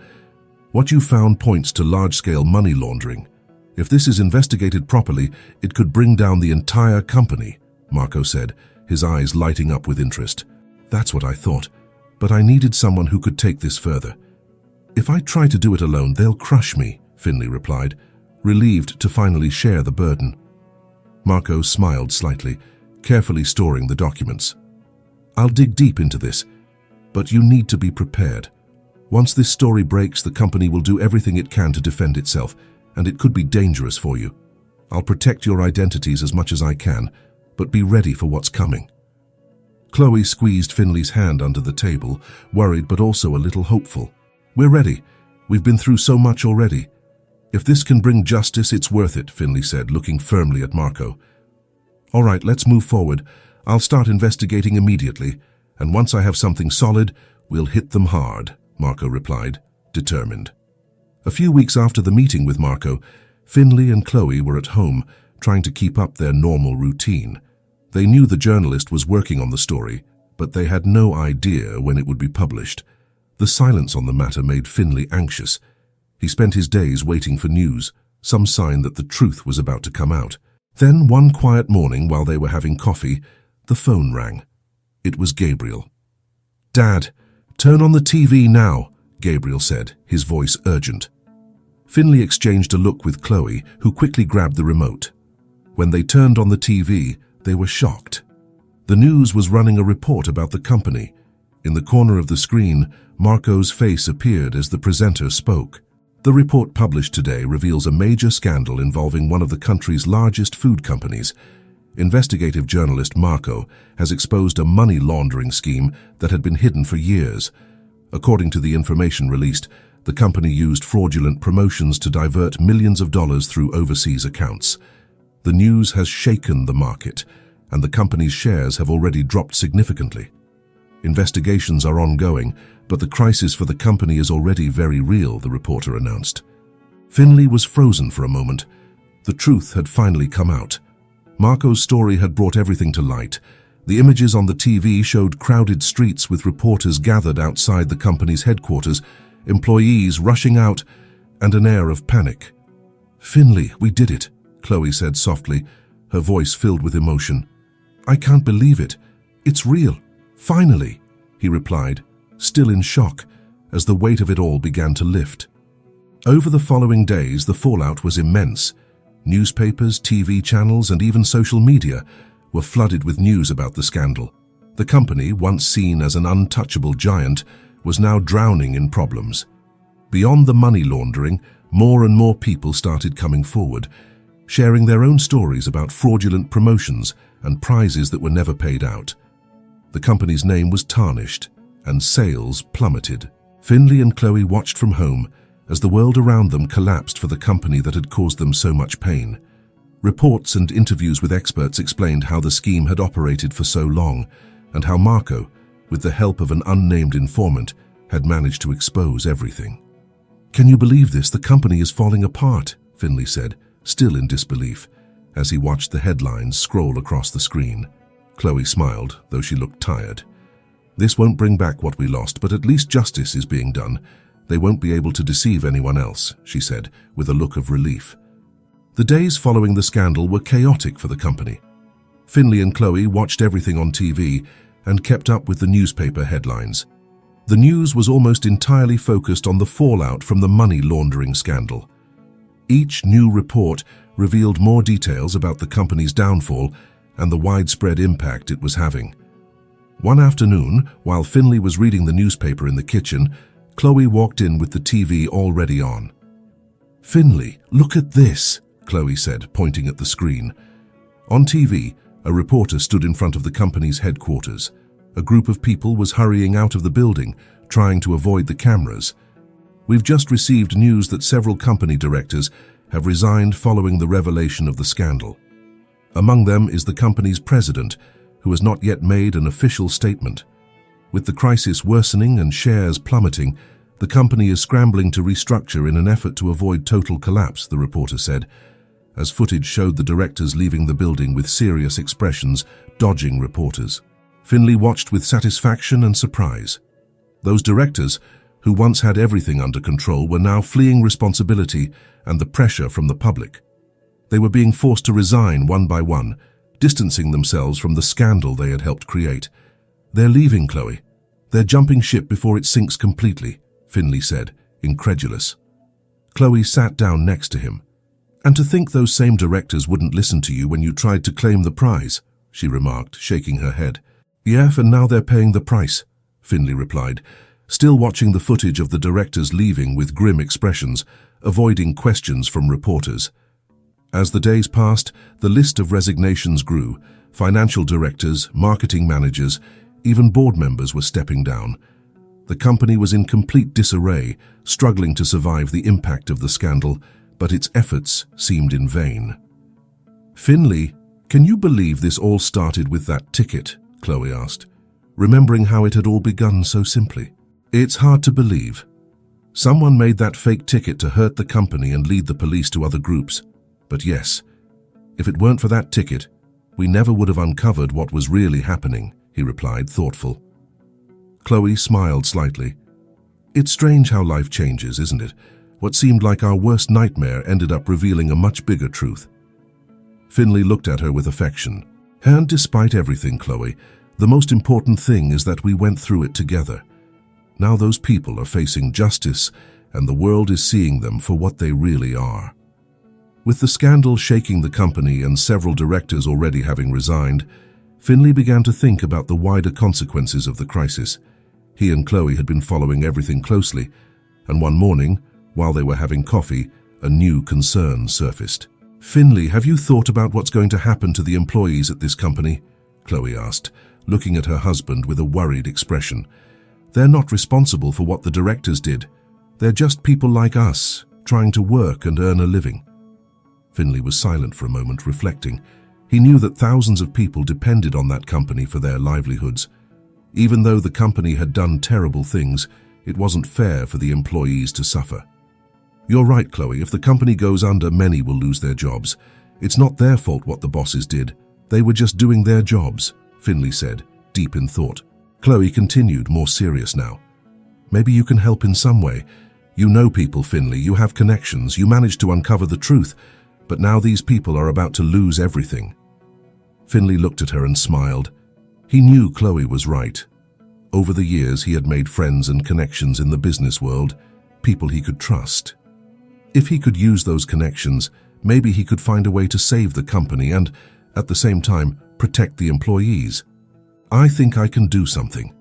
What you found points to large-scale money laundering. If this is investigated properly, it could bring down the entire company," Marco said, his eyes lighting up with interest. "That's what I thought, but I needed someone who could take this further. If I try to do it alone, they'll crush me," Finley replied, relieved to finally share the burden. Marco smiled slightly, carefully storing the documents. "I'll dig deep into this, but you need to be prepared. Once this story breaks, the company will do everything it can to defend itself, and it could be dangerous for you. I'll protect your identities as much as I can, but be ready for what's coming." Chloe squeezed Finley's hand under the table, worried but also a little hopeful. "We're ready. We've been through so much already. If this can bring justice, it's worth it," Finley said, looking firmly at Marco. "All right, let's move forward. I'll start investigating immediately, and once I have something solid, we'll hit them hard," Marco replied, determined. A few weeks after the meeting with Marco, Finley and Chloe were at home, trying to keep up their normal routine. They knew the journalist was working on the story, but they had no idea when it would be published. The silence on the matter made Finley anxious. He spent his days waiting for news, some sign that the truth was about to come out. Then, one quiet morning while they were having coffee, the phone rang. It was Gabriel. "Dad, turn on the TV now," Gabriel said, his voice urgent. Finley exchanged a look with Chloe, who quickly grabbed the remote. When they turned on the TV, they were shocked. The news was running a report about the company. In the corner of the screen, Marco's face appeared as the presenter spoke. The report published today reveals a major scandal involving one of the country's largest food companies. Investigative journalist Marco has exposed a money laundering scheme that had been hidden for years. According to the information released, the company used fraudulent promotions to divert millions of dollars through overseas accounts. The news has shaken the market, and the company's shares have already dropped significantly. Investigations are ongoing, but the crisis for the company is already very real, the reporter announced. Finley was frozen for a moment. The truth had finally come out. Marco's story had brought everything to light. The images on the TV showed crowded streets with reporters gathered outside the company's headquarters, employees rushing out, and an air of panic. "Finley, we did it," Chloe said softly, her voice filled with emotion. "I can't believe it. It's real. Finally," he replied, still in shock, as the weight of it all began to lift. Over the following days, the fallout was immense. Newspapers, TV channels, and even social media were flooded with news about the scandal. The company, once seen as an untouchable giant, was now drowning in problems. Beyond the money laundering, more and more people started coming forward, sharing their own stories about fraudulent promotions and prizes that were never paid out. The company's name was tarnished, and sales plummeted. Finley and Chloe watched from home as the world around them collapsed for the company that had caused them so much pain. Reports and interviews with experts explained how the scheme had operated for so long, and how Marco, with the help of an unnamed informant, had managed to expose everything. "Can you believe this? The company is falling apart," Finley said, still in disbelief, as he watched the headlines scroll across the screen. Chloe smiled, though she looked tired. "This won't bring back what we lost, but at least justice is being done. They won't be able to deceive anyone else," she said, with a look of relief. The days following the scandal were chaotic for the company. Finley and Chloe watched everything on TV and kept up with the newspaper headlines. The news was almost entirely focused on the fallout from the money laundering scandal. Each new report revealed more details about the company's downfall and the widespread impact it was having. One afternoon, while Finley was reading the newspaper in the kitchen, Chloe walked in with the TV already on. "Finley, look at this," Chloe said, pointing at the screen. On TV, a reporter stood in front of the company's headquarters. A group of people was hurrying out of the building, trying to avoid the cameras. "We've just received news that several company directors have resigned following the revelation of the scandal. Among them is the company's president, who has not yet made an official statement. With the crisis worsening and shares plummeting, the company is scrambling to restructure in an effort to avoid total collapse," the reporter said, as footage showed the directors leaving the building with serious expressions, dodging reporters. Finley watched with satisfaction and surprise. Those directors, who once had everything under control, were now fleeing responsibility and the pressure from the public. They were being forced to resign one by one, distancing themselves from the scandal they had helped create. "They're leaving, Chloe. They're jumping ship before it sinks completely," Finley said, incredulous. Chloe sat down next to him. "And to think those same directors wouldn't listen to you when you tried to claim the prize," she remarked, shaking her head. "Yeah, and now they're paying the price," Finley replied, still watching the footage of the directors leaving with grim expressions, avoiding questions from reporters. As the days passed, the list of resignations grew. Financial directors, marketing managers, even board members were stepping down. The company was in complete disarray, struggling to survive the impact of the scandal, but its efforts seemed in vain. "Finley, can you believe this all started with that ticket?" Chloe asked, remembering how it had all begun so simply. "It's hard to believe. Someone made that fake ticket to hurt the company and lead the police to other groups. But yes, if it weren't for that ticket, we never would have uncovered what was really happening," he replied, thoughtful. Chloe smiled slightly. "It's strange how life changes, isn't it? What seemed like our worst nightmare ended up revealing a much bigger truth." Finley looked at her with affection. "And despite everything, Chloe, the most important thing is that we went through it together. Now those people are facing justice, and the world is seeing them for what they really are." With the scandal shaking the company and several directors already having resigned, Finley began to think about the wider consequences of the crisis. He and Chloe had been following everything closely, and one morning, while they were having coffee, a new concern surfaced. "Finley, have you thought about what's going to happen to the employees at this company?" Chloe asked, looking at her husband with a worried expression. "They're not responsible for what the directors did. They're just people like us, trying to work and earn a living." Finley was silent for a moment, reflecting. He knew that thousands of people depended on that company for their livelihoods. Even though the company had done terrible things, it wasn't fair for the employees to suffer. "You're right, Chloe. If the company goes under, many will lose their jobs. It's not their fault what the bosses did. They were just doing their jobs," Finley said, deep in thought. Chloe continued, more serious now. "Maybe you can help in some way. You know people, Finley. You have connections. You managed to uncover the truth. But now these people are about to lose everything." Finley looked at her and smiled. He knew Chloe was right. Over the years, he had made friends and connections in the business world, people he could trust. If he could use those connections, maybe he could find a way to save the company and, at the same time, protect the employees. "I think I can do something.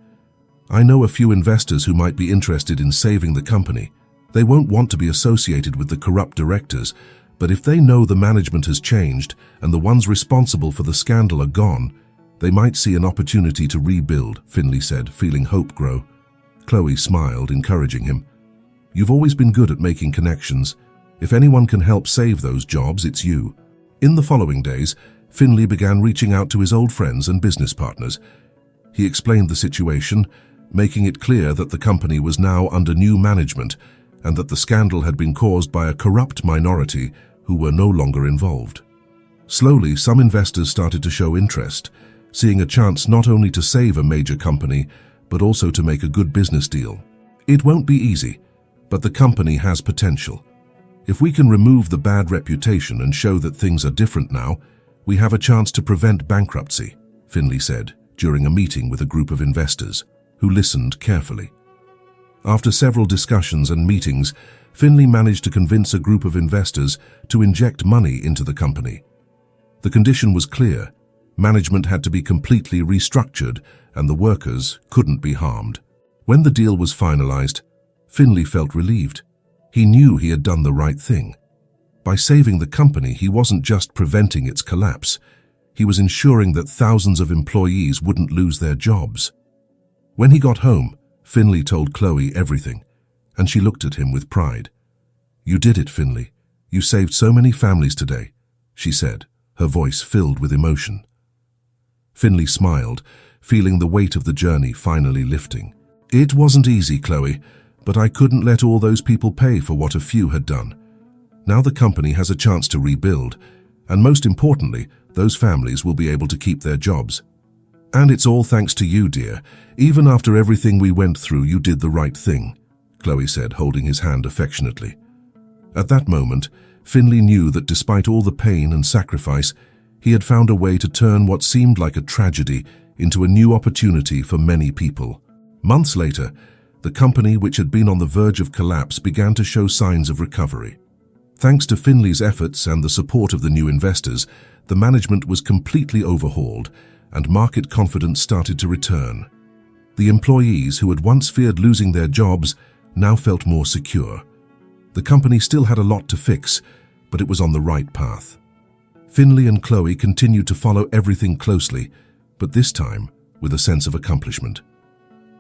I know a few investors who might be interested in saving the company. They won't want to be associated with the corrupt directors, but if they know the management has changed and the ones responsible for the scandal are gone, they might see an opportunity to rebuild," Finley said, feeling hope grow. Chloe smiled, encouraging him. "You've always been good at making connections. If anyone can help save those jobs, it's you." In the following days, Finley began reaching out to his old friends and business partners. He explained the situation, making it clear that the company was now under new management and that the scandal had been caused by a corrupt minority who were no longer involved. Slowly, some investors started to show interest, seeing a chance not only to save a major company, but also to make a good business deal. "It won't be easy, but the company has potential. If we can remove the bad reputation and show that things are different now, we have a chance to prevent bankruptcy," Finley said during a meeting with a group of investors, who listened carefully. After several discussions and meetings, Finley managed to convince a group of investors to inject money into the company. The condition was clear. Management had to be completely restructured and the workers couldn't be harmed. When the deal was finalized, Finley felt relieved. He knew he had done the right thing. By saving the company, he wasn't just preventing its collapse. He was ensuring that thousands of employees wouldn't lose their jobs. When he got home, Finley told Chloe everything, and she looked at him with pride. "You did it, Finley. You saved so many families today," she said, her voice filled with emotion. Finley smiled, feeling the weight of the journey finally lifting. "It wasn't easy, Chloe, but I couldn't let all those people pay for what a few had done. Now the company has a chance to rebuild, and most importantly, those families will be able to keep their jobs. And it's all thanks to you, dear. Even after everything we went through, you did the right thing," Chloe said, holding his hand affectionately. At that moment, Finley knew that despite all the pain and sacrifice, he had found a way to turn what seemed like a tragedy into a new opportunity for many people. Months later, the company, which had been on the verge of collapse, began to show signs of recovery. Thanks to Finley's efforts and the support of the new investors, the management was completely overhauled, and market confidence started to return. The employees who had once feared losing their jobs now felt more secure. The company still had a lot to fix, but it was on the right path. Finley and Chloe continued to follow everything closely, but this time with a sense of accomplishment.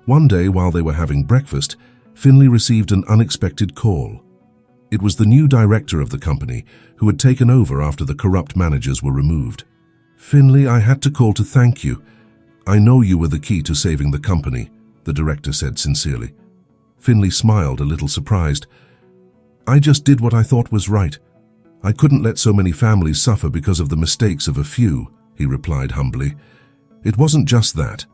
One day, while they were having breakfast, Finley received an unexpected call. It was the new director of the company, who had taken over after the corrupt managers were removed. "Finley, I had to call to thank you. I know you were the key to saving the company," the director said sincerely. Finley smiled, a little surprised. "I just did what I thought was right. I couldn't let so many families suffer because of the mistakes of a few," he replied humbly. "It wasn't just that.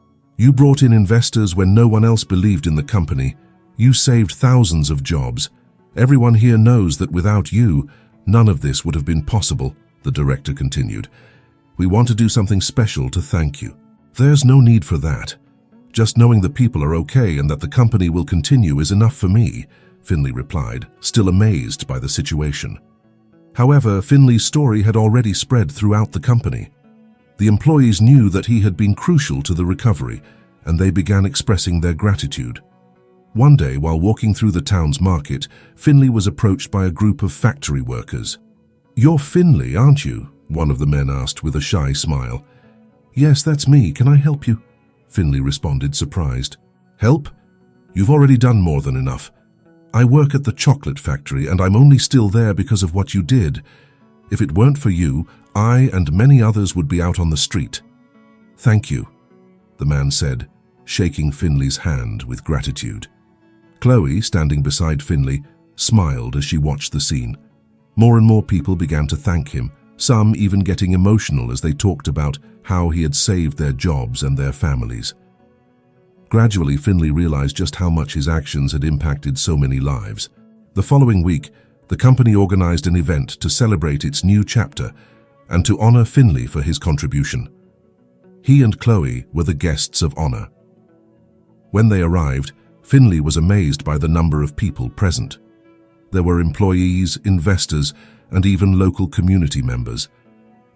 You brought in investors when no one else believed in the company. You saved thousands of jobs. Everyone here knows that without you, none of this would have been possible," the director continued. "We want to do something special to thank you." "There's no need for that. Just knowing the people are okay and that the company will continue is enough for me," Finley replied, still amazed by the situation. However, Finley's story had already spread throughout the company. The employees knew that he had been crucial to the recovery, and they began expressing their gratitude. One day, while walking through the town's market, Finley was approached by a group of factory workers. "You're Finley, aren't you?" one of the men asked with a shy smile. "Yes, that's me. Can I help you?" Finley responded, surprised. "Help? You've already done more than enough. I work at the chocolate factory, and I'm only still there because of what you did. If it weren't for you, I and many others would be out on the street." "Thank you," the man said, shaking Finley's hand with gratitude. Chloe, standing beside Finley, smiled as she watched the scene. More and more people began to thank him, some even getting emotional as they talked about how he had saved their jobs and their families. Gradually, Finley realized just how much his actions had impacted so many lives. The following week, the company organized an event to celebrate its new chapter and to honor Finley for his contribution. He and Chloe were the guests of honor. When they arrived, Finley was amazed by the number of people present. There were employees, investors, and even local community members.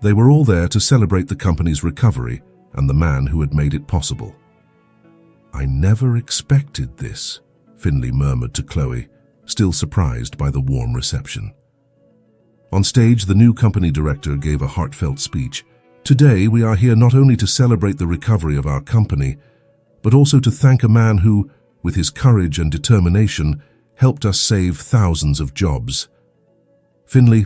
They were all there to celebrate the company's recovery and the man who had made it possible. "I never expected this," Finley murmured to Chloe, still surprised by the warm reception. On stage, the new company director gave a heartfelt speech. "Today, we are here not only to celebrate the recovery of our company, but also to thank a man who, with his courage and determination, helped us save thousands of jobs. Finley,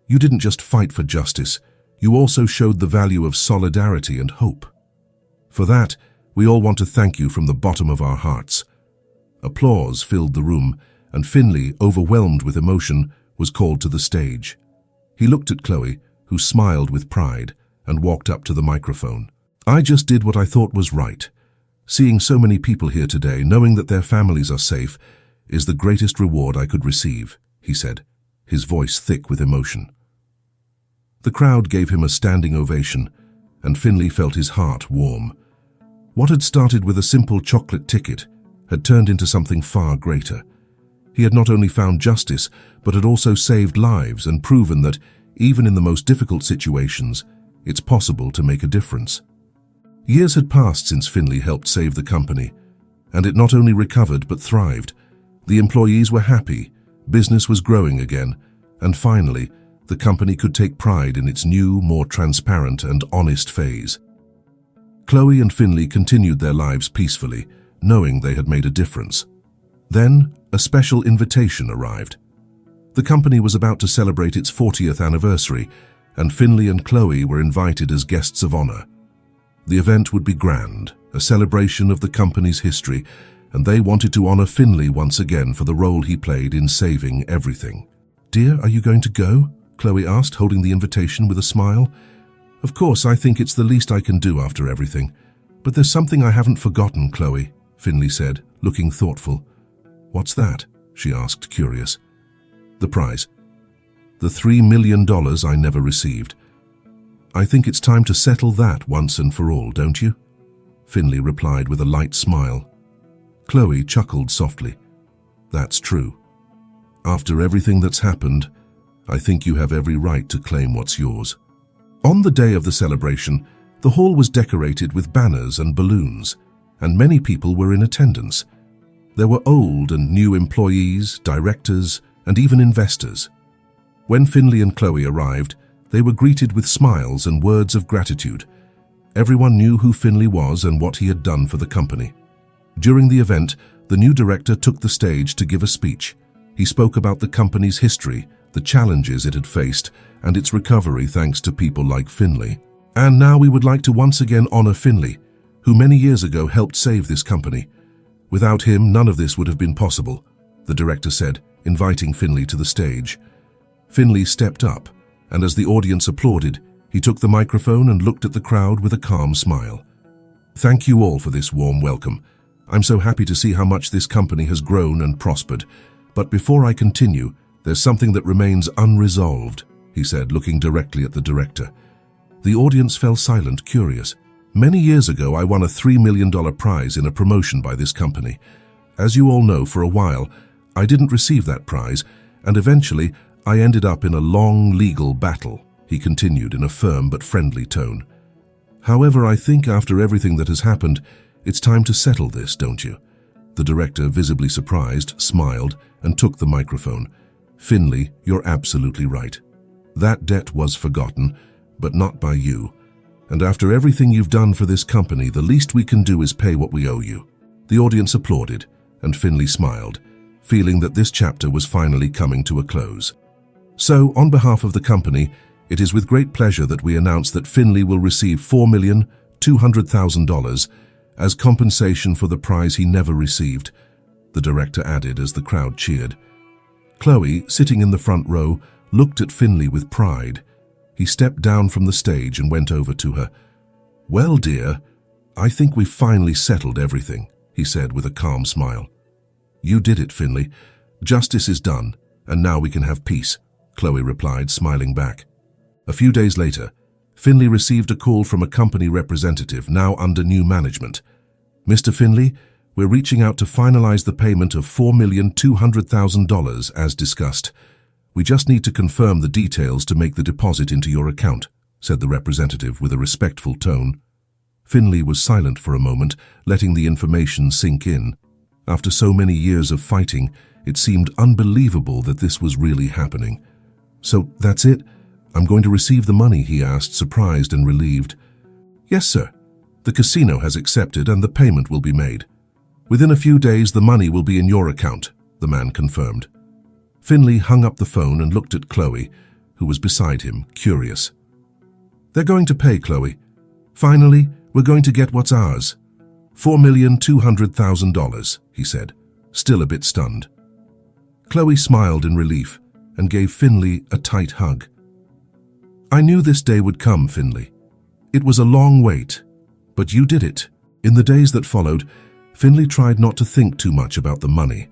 you didn't just fight for justice, you also showed the value of solidarity and hope. For that, we all want to thank you from the bottom of our hearts." Applause filled the room, and Finley, overwhelmed with emotion, was called to the stage. He looked at Chloe, who smiled with pride, and walked up to the microphone. "I just did what I thought was right. Seeing so many people here today, knowing that their families are safe, is the greatest reward I could receive," he said, his voice thick with emotion. The crowd gave him a standing ovation, and Finley felt his heart warm. What had started with a simple chocolate ticket had turned into something far greater. He had not only found justice, but had also saved lives and proven that, even in the most difficult situations, it's possible to make a difference. Years had passed since Finley helped save the company, and it not only recovered but thrived. The employees were happy, business was growing again, and finally, the company could take pride in its new, more transparent and honest phase. Chloe and Finley continued their lives peacefully, knowing they had made a difference. Then, a special invitation arrived. The company was about to celebrate its 40th anniversary, and Finley and Chloe were invited as guests of honor. The event would be grand, a celebration of the company's history, and they wanted to honor Finley once again for the role he played in saving everything. "Dear, are you going to go?" Chloe asked, holding the invitation with a smile. "Of course, I think it's the least I can do after everything. But there's something I haven't forgotten, Chloe," Finley said, looking thoughtful. "What's that?" she asked, curious. "The prize. The $3 million I never received. I think it's time to settle that once and for all, don't you?" Finley replied with a light smile. Chloe chuckled softly. "That's true. After everything that's happened, I think you have every right to claim what's yours." On the day of the celebration, the hall was decorated with banners and balloons, and many people were in attendance. There were old and new employees, directors, and even investors. When Finley and Chloe arrived, they were greeted with smiles and words of gratitude. Everyone knew who Finley was and what he had done for the company. During the event, the new director took the stage to give a speech. He spoke about the company's history, the challenges it had faced, and its recovery thanks to people like Finley. "And now we would like to once again honor Finley, who many years ago helped save this company. Without him, none of this would have been possible," the director said, inviting Finley to the stage. Finley stepped up, and as the audience applauded, he took the microphone and looked at the crowd with a calm smile. "Thank you all for this warm welcome. I'm so happy to see how much this company has grown and prospered. But before I continue, there's something that remains unresolved," he said, looking directly at the director. The audience fell silent, curious. "Many years ago, I won a $3 million prize in a promotion by this company. As you all know, for a while, I didn't receive that prize, and eventually, I ended up in a long legal battle," he continued in a firm but friendly tone. "However, I think after everything that has happened, it's time to settle this, don't you?" The director, visibly surprised, smiled and took the microphone. "Finley, you're absolutely right. That debt was forgotten, but not by you. And after everything you've done for this company, the least we can do is pay what we owe you." The audience applauded, and Finley smiled, feeling that this chapter was finally coming to a close. So, on behalf of the company, it is with great pleasure that we announce that Finley will receive $4,200,000 as compensation for the prize he never received, the director added as the crowd cheered. Chloe, sitting in the front row, looked at Finley with pride. He stepped down from the stage and went over to her. "Well, dear, I think we've finally settled everything," he said with a calm smile. "You did it, Finley. Justice is done, and now we can have peace," Chloe replied, smiling back. A few days later, Finley received a call from a company representative now under new management. "Mr. Finley, we're reaching out to finalize the payment of $4,200,000 as discussed. We just need to confirm the details to make the deposit into your account," said the representative with a respectful tone. Finley was silent for a moment, letting the information sink in. After so many years of fighting, it seemed unbelievable that this was really happening. "So, that's it? I'm going to receive the money?" he asked, surprised and relieved. "Yes, sir. The casino has accepted and the payment will be made. Within a few days, the money will be in your account," the man confirmed. Finley hung up the phone and looked at Chloe, who was beside him, curious. "They're going to pay, Chloe. Finally, we're going to get what's ours. $4,200,000, he said, still a bit stunned. Chloe smiled in relief and gave Finley a tight hug. "I knew this day would come, Finley. It was a long wait, but you did it." In the days that followed, Finley tried not to think too much about the money.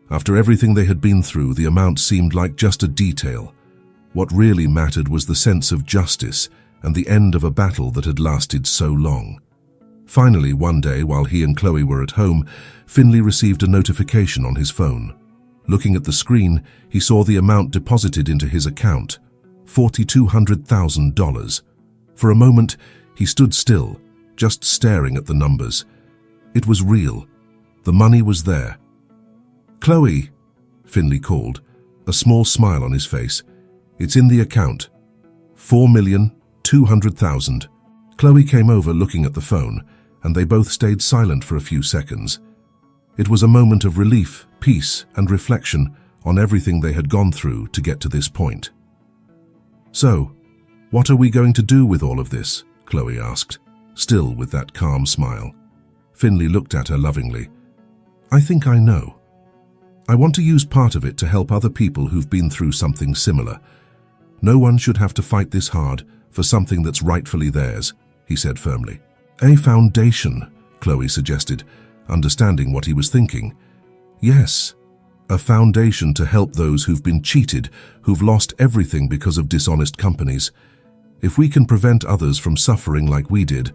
After everything they had been through, the amount seemed like just a detail. What really mattered was the sense of justice and the end of a battle that had lasted so long. Finally, one day, while he and Chloe were at home, Finley received a notification on his phone. Looking at the screen, he saw the amount deposited into his account, $4,200,000. For a moment, he stood still, just staring at the numbers. It was real. The money was there. "Chloe," Finley called, a small smile on his face. "It's in the account. 4,200,000. Chloe came over looking at the phone, and they both stayed silent for a few seconds. It was a moment of relief, peace, and reflection on everything they had gone through to get to this point. "So, what are we going to do with all of this?" Chloe asked, still with that calm smile. Finley looked at her lovingly. "I think I know. I want to use part of it to help other people who've been through something similar. No one should have to fight this hard for something that's rightfully theirs," he said firmly. "A foundation," Chloe suggested, understanding what he was thinking. "Yes, a foundation to help those who've been cheated, who've lost everything because of dishonest companies. If we can prevent others from suffering like we did,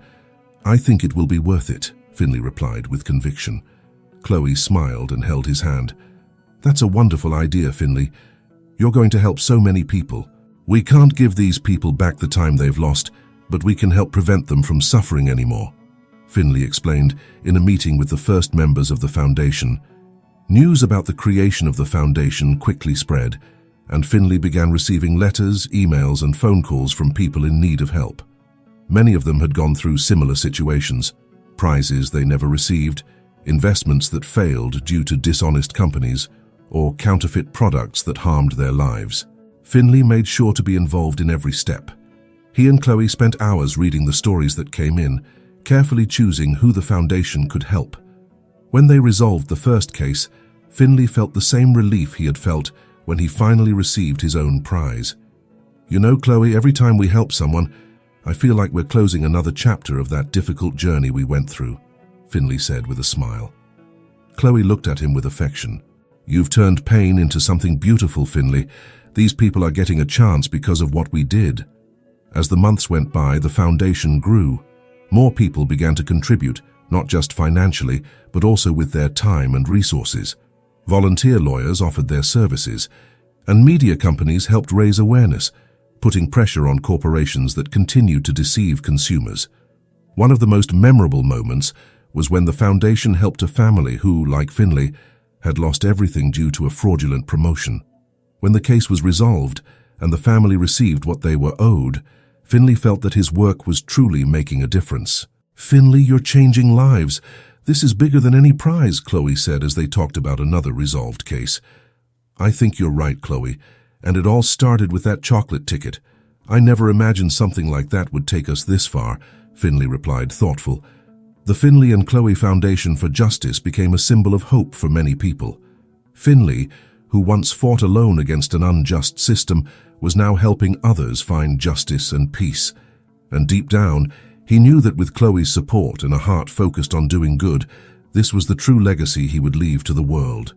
I think it will be worth it," Finley replied with conviction. Chloe smiled and held his hand. "That's a wonderful idea, Finley. You're going to help so many people. We can't give these people back the time they've lost, but we can help prevent them from suffering anymore," Finley explained in a meeting with the first members of the foundation. News about the creation of the foundation quickly spread, and Finley began receiving letters, emails, and phone calls from people in need of help. Many of them had gone through similar situations: prizes they never received, investments that failed due to dishonest companies, or counterfeit products that harmed their lives. Finley made sure to be involved in every step. He and Chloe spent hours reading the stories that came in, carefully choosing who the foundation could help. When they resolved the first case, Finley felt the same relief he had felt when he finally received his own prize. "You know, Chloe, every time we help someone, I feel like we're closing another chapter of that difficult journey we went through," Finley said with a smile. Chloe looked at him with affection. "You've turned pain into something beautiful, Finley. These people are getting a chance because of what we did." As the months went by, the foundation grew. More people began to contribute, not just financially, but also with their time and resources. Volunteer lawyers offered their services, and media companies helped raise awareness, putting pressure on corporations that continued to deceive consumers. One of the most memorable moments was when the foundation helped a family who, like Finley, had lost everything due to a fraudulent promotion. When the case was resolved and the family received what they were owed, Finley felt that his work was truly making a difference. "Finley, you're changing lives. This is bigger than any prize," Chloe said as they talked about another resolved case. "I think you're right, Chloe, and it all started with that chocolate ticket. I never imagined something like that would take us this far," Finley replied, thoughtful. The Finley and Chloe Foundation for Justice became a symbol of hope for many people. Finley, who once fought alone against an unjust system, was now helping others find justice and peace. And deep down, he knew that with Chloe's support and a heart focused on doing good, this was the true legacy he would leave to the world.